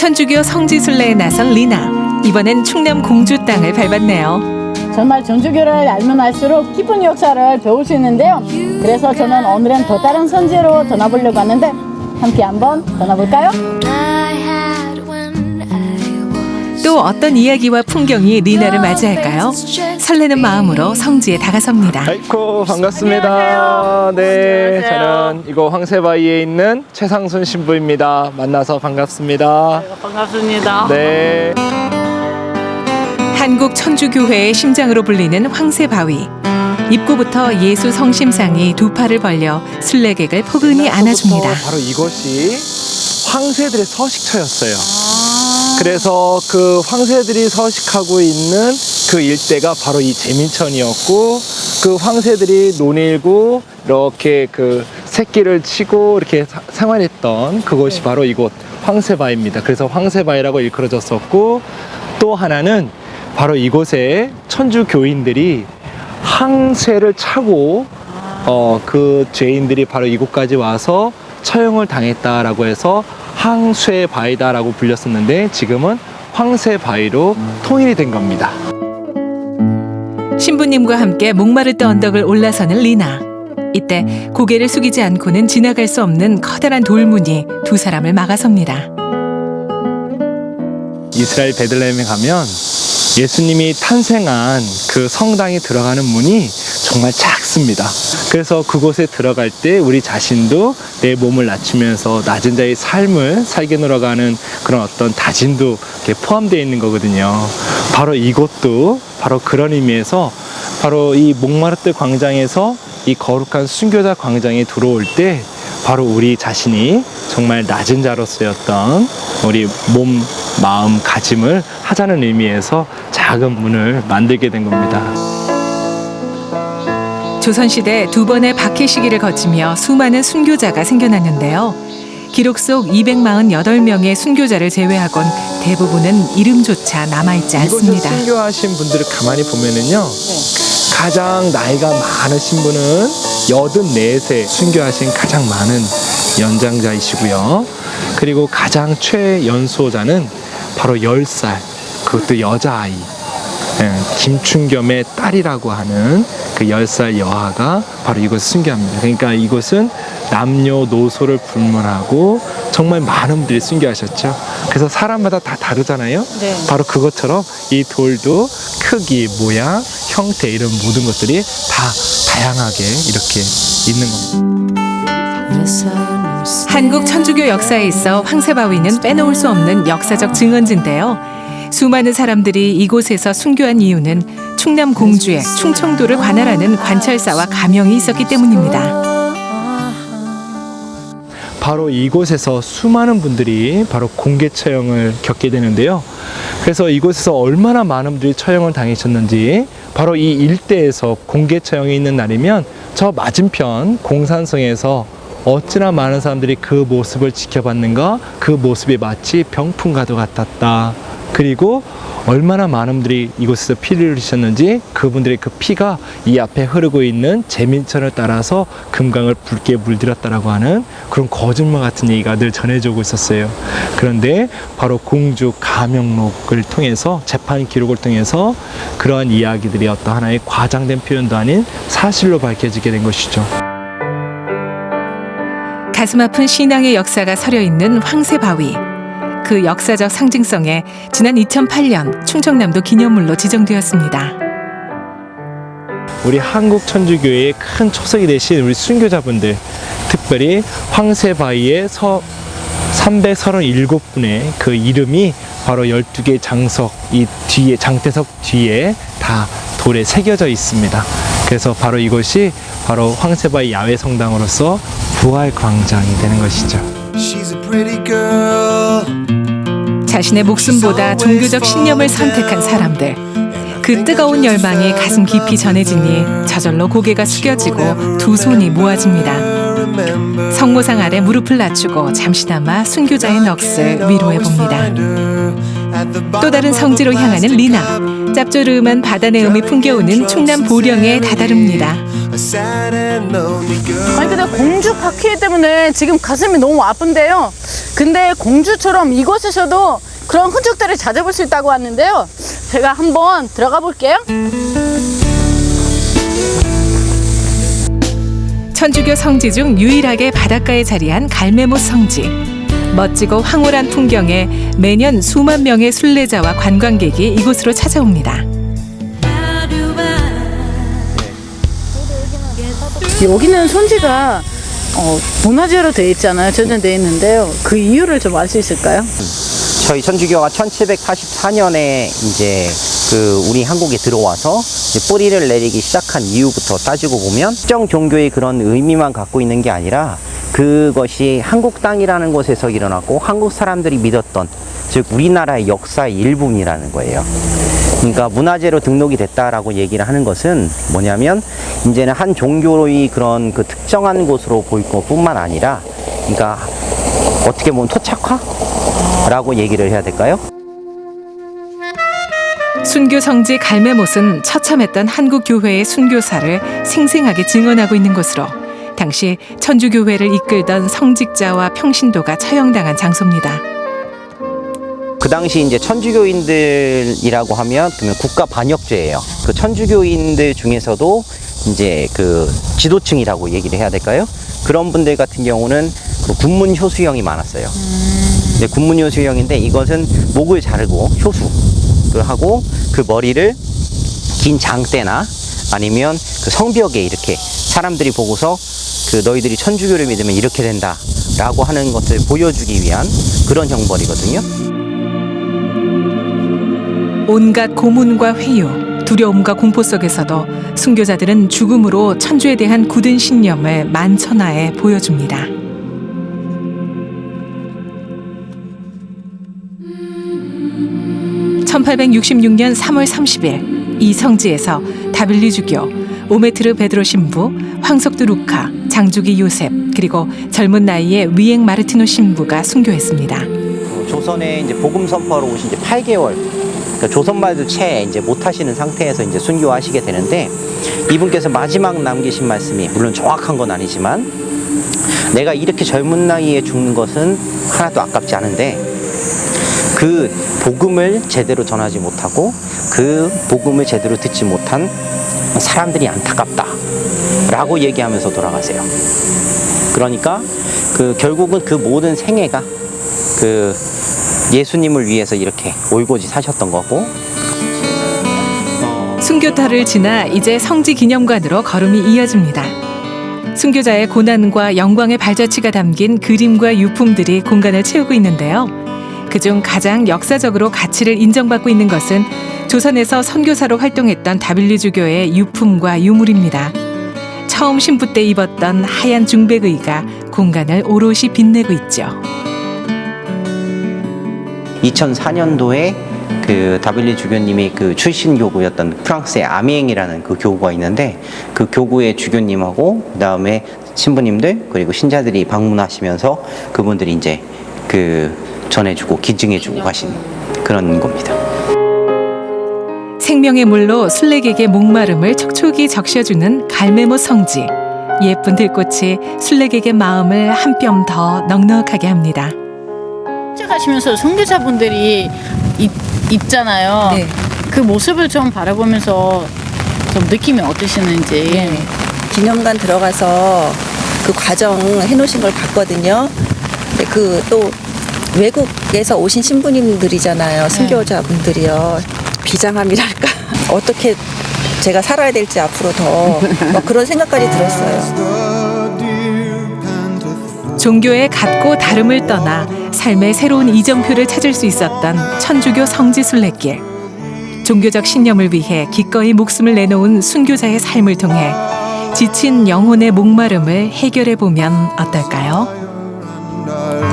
천주교 성지순례에 나선 리나. 이번엔 충남 공주 땅을 밟았네요. 정말 천주교를 알면 알수록 깊은 역사를 배울 수 있는데요. 그래서 저는 오늘은 또 다른 선지로 떠나보려고 하는데 함께 한번 떠나볼까요? 또 어떤 이야기와 풍경이 리나를 맞이할까요? 설레는 마음으로 성지에 다가섭니다. 아이고 반갑습니다. 네, 저는 이곳 황새바위에 있는 최상순 신부입니다. 만나서 반갑습니다. 반갑습니다. 네. 한국 천주교회의 심장으로 불리는 황새바위. 입구부터 예수 성심상이 두 팔을 벌려 순례객을 포근히 안아줍니다. 바로 이곳이 황새들의 서식처였어요. 그래서 그 황새들이 서식하고 있는 그 일대가 바로 이 제민천이었고, 그 황새들이 논일고 이렇게 그 새끼를 치고 이렇게 생활했던 그곳이 바로 이곳 황새바위입니다. 그래서 황새바위라고 일컬어졌었고, 또 하나는 바로 이곳에 천주교인들이 항쇠를 차고 그 죄인들이 바로 이곳까지 와서 처형을 당했다라고 해서 항쇠바위다라고 불렸었는데, 지금은 황새바위로 통일이 된 겁니다. 신부님과 함께 목마르던 언덕을 올라서는 리나. 이때 고개를 숙이지 않고는 지나갈 수 없는 커다란 돌문이 두 사람을 막아섭니다. 이스라엘 베들레헴에 가면 예수님이 탄생한 그 성당에 들어가는 문이 정말 작습니다. 그래서 그곳에 들어갈 때 우리 자신도 내 몸을 낮추면서 낮은 자의 삶을 살게 놀아가는 그런 어떤 다짐도 포함되어 있는 거거든요. 바로 이곳도 바로 그런 의미에서 바로 이 몽마르트 광장에서 이 거룩한 순교자 광장에 들어올 때 바로 우리 자신이 정말 낮은 자로서였던 우리 몸, 마음, 가짐을 하자는 의미에서 작은 문을 만들게 된 겁니다. 조선시대 두 번의 박해 시기를 거치며 수많은 순교자가 생겨났는데요. 기록 속 248명의 순교자를 제외하곤 대부분은 이름조차 남아있지 않습니다. 이곳에 순교하신 분들을 가만히 보면은요, 가장 나이가 많으신 분은 84세 순교하신 가장 많은 연장자이시고요. 그리고 가장 최연소자는 바로 10살, 그것도 여자아이, 김춘겸의 딸이라고 하는 그 10살 여아가 바로 이곳을 순교합니다. 그러니까 이곳은 남녀노소를 불문하고 정말 많은 분들이 순교하셨죠. 그래서 사람마다 다 다르잖아요. 네. 바로 그것처럼 이 돌도 크기, 모양, 형태 이런 모든 것들이 다 다양하게 이렇게 있는 겁니다. 한국 천주교 역사에 있어 황새바위는 빼놓을 수 없는 역사적 증언지인데요. 수많은 사람들이 이곳에서 순교한 이유는 충남 공주의 충청도를 관할하는 관찰사와 가명이 있었기 때문입니다. 바로 이곳에서 수많은 분들이 바로 공개 처형을 겪게 되는데요. 그래서 이곳에서 얼마나 많은 분들이 처형을 당하셨는지, 바로 이 일대에서 공개 처형이 있는 날이면 저 맞은편 공산성에서 어찌나 많은 사람들이 그 모습을 지켜봤는가, 그 모습이 마치 병풍과도 같았다. 그리고 얼마나 많은 분들이 이곳에서 피를 흘리셨는지, 그분들의 그 피가 이 앞에 흐르고 있는 제민천을 따라서 금강을 붉게 물들였다라고 하는 그런 거짓말 같은 얘기가 늘 전해지고 있었어요. 그런데 바로 공주 가명록을 통해서, 재판 기록을 통해서 그러한 이야기들이 어떤 하나의 과장된 표현도 아닌 사실로 밝혀지게 된 것이죠. 가슴 아픈 신앙의 역사가 서려 있는 황새바위. 그 역사적 상징성에 지난 2008년 충청남도 기념물로 지정되었습니다. 우리 한국 천주교회의 큰 초석이 되신 우리 순교자분들, 특별히 황새바위의 337분의 그 이름이 바로 12개의 장석, 이 뒤에, 장대석 뒤에 다 돌에 새겨져 있습니다. 그래서 바로 이곳이 바로 황새바위 야외 성당으로서 부활 광장이 되는 것이죠. 자신의 목숨보다 종교적 신념을 선택한 사람들. 그 뜨거운 열망이 가슴 깊이 전해지니 저절로 고개가 숙여지고 두 손이 모아집니다. 성모상 아래 무릎을 낮추고 잠시나마 순교자의 넋을 위로해 봅니다. 또 다른 성지로 향하는 리나. 짭조름한 바다 내음이 풍겨오는 충남 보령에 다다릅니다. 아니 근데 공주 바퀴 때문에 지금 가슴이 너무 아픈데요. 근데 공주처럼 이곳에서도 그런 흔적들을 찾아볼 수 있다고 하는데요. 제가 한번 들어가 볼게요. 천주교 성지 중 유일하게 바닷가에 자리한 갈매못 성지. 멋지고 황홀한 풍경에 매년 수만 명의 순례자와 관광객이 이곳으로 찾아옵니다. 여기는 손지가 문화재로 되어 있잖아요. 저장되어 있는데요. 그 이유를 좀 알 수 있을까요? 저희 천주교가 1784년에 이제 우리 한국에 들어와서 이제 뿌리를 내리기 시작한 이유부터 따지고 보면 특정 종교의 그런 의미만 갖고 있는 게 아니라 그것이 한국 땅이라는 곳에서 일어났고 한국 사람들이 믿었던 즉 우리나라의 역사의 일부분이라는 거예요. 그러니까 문화재로 등록이 됐다라고 얘기를 하는 것은 뭐냐면 이제는 한 종교의 그런 그 특정한 곳으로 보일 것뿐만 아니라 그러니까 어떻게 보면 토착화라고 얘기를 해야 될까요? 순교 성지 갈매못은 처참했던 한국 교회의 순교사를 생생하게 증언하고 있는 곳으로 당시 천주교회를 이끌던 성직자와 평신도가 처형당한 장소입니다. 그 당시 이제 천주교인들이라고 하면 그러면 국가 반역죄예요. 그 천주교인들 중에서도 이제 그 지도층이라고 얘기를 해야 될까요? 그런 분들 같은 경우는 그 군문 효수형이 많았어요. 이제 군문 효수형인데 이것은 목을 자르고 효수를 하고 그 머리를 긴 장대나 아니면 그 성벽에 이렇게 사람들이 보고서 그 너희들이 천주교를 믿으면 이렇게 된다라고 하는 것을 보여주기 위한 그런 형벌이거든요. 온갖 고문과 회유, 두려움과 공포 속에서도 순교자들은 죽음으로 천주에 대한 굳은 신념을 만천하에 보여줍니다. (1866년 3월 30일) 이 성지에서 다빌리 주교, 오메트르 베드로 신부, 황석두 루카, 장주기 요셉 그리고 젊은 나이에 위엥 마르티노 신부가 순교했습니다. 조선에 이제 복음 선포하러 오신 이제 8개월, 그러니까 조선말도 채 이제 못하시는 상태에서 이제 순교하시게 되는데 이분께서 마지막 남기신 말씀이 물론 정확한 건 아니지만 내가 이렇게 젊은 나이에 죽는 것은 하나도 아깝지 않은데 그 복음을 제대로 전하지 못하고 그 복음을 제대로 듣지 못한 사람들이 안타깝다라고 얘기하면서 돌아가세요. 그러니까 결국은 그 모든 생애가 예수님을 위해서 이렇게 올곧이 사셨던 거고. 순교터를 지나 이제 성지 기념관으로 걸음이 이어집니다. 순교자의 고난과 영광의 발자취가 담긴 그림과 유품들이 공간을 채우고 있는데요. 그중 가장 역사적으로 가치를 인정받고 있는 것은 조선에서 선교사로 활동했던 다빌리 주교의 유품과 유물입니다. 처음 신부 때 입었던 하얀 중백의가 공간을 오롯이 빛내고 있죠. 2004년도에 그 다빌리 주교님이 그 출신 교구였던 프랑스의 아미엥이라는 그 교구가 있는데 그 교구의 주교님하고 그다음에 신부님들 그리고 신자들이 방문하시면서 그분들이 이제 전해주고 기증해주고 가신 그런 겁니다. 생명의 물로 순례객의 목마름을 촉촉이 적셔주는 갈매못 성지. 예쁜 들꽃이 순례객의 마음을 한 뼘 더 넉넉하게 합니다. 가시면서 선교사분들이 있잖아요. 네. 그 모습을 좀 바라보면서 좀 느낌이 어떠시는지. 네. 기념관 들어가서 그 과정 해놓으신 걸 봤거든요. 근데 또 외국에서 오신 신부님들이잖아요. 순교자분들이요. 비장함이랄까. 어떻게 제가 살아야 될지 앞으로 더 그런 생각까지 들었어요. 종교의 같고 다름을 떠나 삶의 새로운 이정표를 찾을 수 있었던 천주교 성지 순례길. 종교적 신념을 위해 기꺼이 목숨을 내놓은 순교자의 삶을 통해 지친 영혼의 목마름을 해결해 보면 어떨까요?